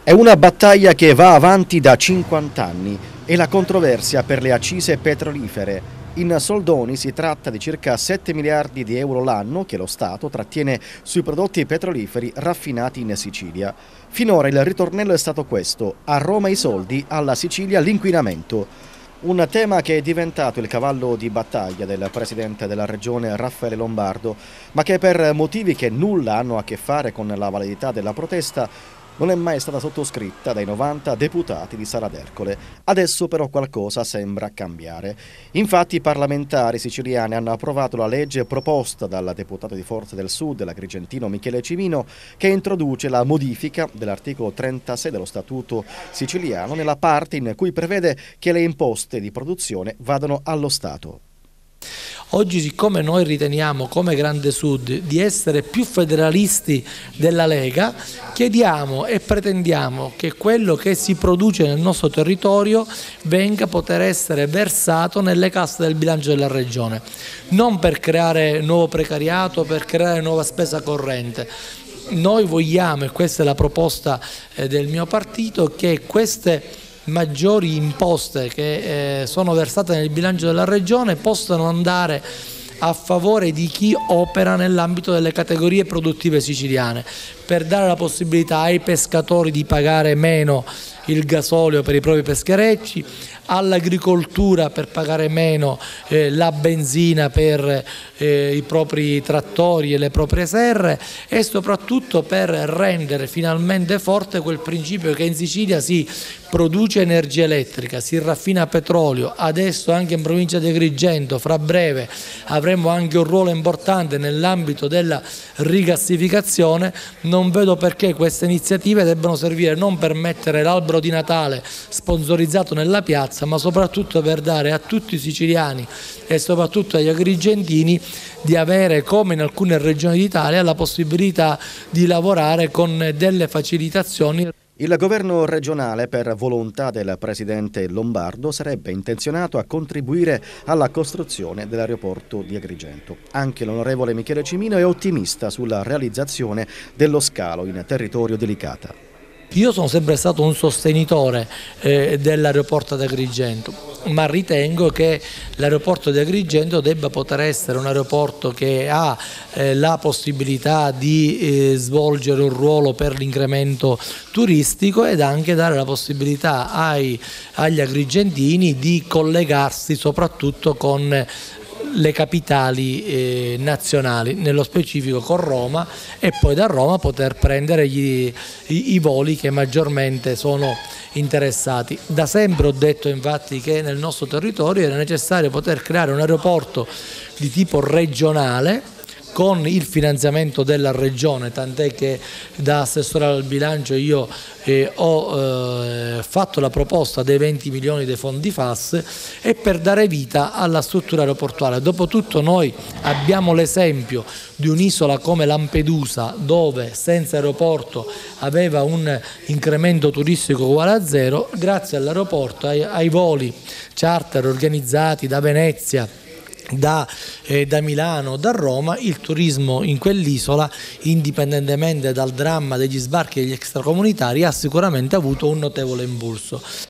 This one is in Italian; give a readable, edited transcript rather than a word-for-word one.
È una battaglia che va avanti da 50 anni, è la controversia per le accise petrolifere. In soldoni si tratta di circa 7 miliardi di euro l'anno che lo Stato trattiene sui prodotti petroliferi raffinati in Sicilia. Finora il ritornello è stato questo: a Roma i soldi, alla Sicilia l'inquinamento. Un tema che è diventato il cavallo di battaglia del presidente della regione Raffaele Lombardo, ma che per motivi che nulla hanno a che fare con la validità della protesta non è mai stata sottoscritta dai 90 deputati di Sala d'Ercole. Adesso però qualcosa sembra cambiare. Infatti i parlamentari siciliani hanno approvato la legge proposta dal deputato di Forza del Sud, l'agrigentino Michele Cimino, che introduce la modifica dell'articolo 36 dello Statuto siciliano nella parte in cui prevede che le imposte di produzione vadano allo Stato. Oggi, siccome noi riteniamo come Grande Sud di essere più federalisti della Lega, chiediamo e pretendiamo che quello che si produce nel nostro territorio venga a poter essere versato nelle casse del bilancio della Regione, non per creare nuovo precariato, per creare nuova spesa corrente. Noi vogliamo, e questa è la proposta del mio partito, che queste maggiori imposte che sono versate nel bilancio della Regione possano andare a favore di chi opera nell'ambito delle categorie produttive siciliane, per dare la possibilità ai pescatori di pagare meno il gasolio per i propri pescherecci, all'agricoltura per pagare meno la benzina per i propri trattori e le proprie serre, e soprattutto per rendere finalmente forte quel principio che in Sicilia si produce energia elettrica, si raffina petrolio, adesso anche in provincia di Agrigento fra breve avremo anche un ruolo importante nell'ambito della rigassificazione. Non vedo perché queste iniziative debbano servire non per mettere l'albero di Natale sponsorizzato nella piazza, ma soprattutto per dare a tutti i siciliani e soprattutto agli agrigentini di avere, come in alcune regioni d'Italia, la possibilità di lavorare con delle facilitazioni. Il governo regionale, per volontà del presidente Lombardo, sarebbe intenzionato a contribuire alla costruzione dell'aeroporto di Agrigento. Anche l'onorevole Michele Cimino è ottimista sulla realizzazione dello scalo in territorio delicata. Io sono sempre stato un sostenitore dell'aeroporto di Agrigento, ma ritengo che l'aeroporto di Agrigento debba poter essere un aeroporto che ha la possibilità di svolgere un ruolo per l'incremento turistico ed anche dare la possibilità agli agrigentini di collegarsi soprattutto con le capitali nazionali, nello specifico con Roma, e poi da Roma poter prendere i voli che maggiormente sono interessati. Da sempre ho detto infatti che nel nostro territorio era necessario poter creare un aeroporto di tipo regionale con il finanziamento della regione, tant'è che da assessore al bilancio io ho fatto la proposta dei 20 milioni dei fondi FAS, e per dare vita alla struttura aeroportuale. Dopotutto noi abbiamo l'esempio di un'isola come Lampedusa, dove senza aeroporto aveva un incremento turistico uguale a zero. Grazie all'aeroporto, ai voli charter organizzati da Venezia, da Milano, da Roma, il turismo in quell'isola, indipendentemente dal dramma degli sbarchi degli extracomunitari, ha sicuramente avuto un notevole impulso.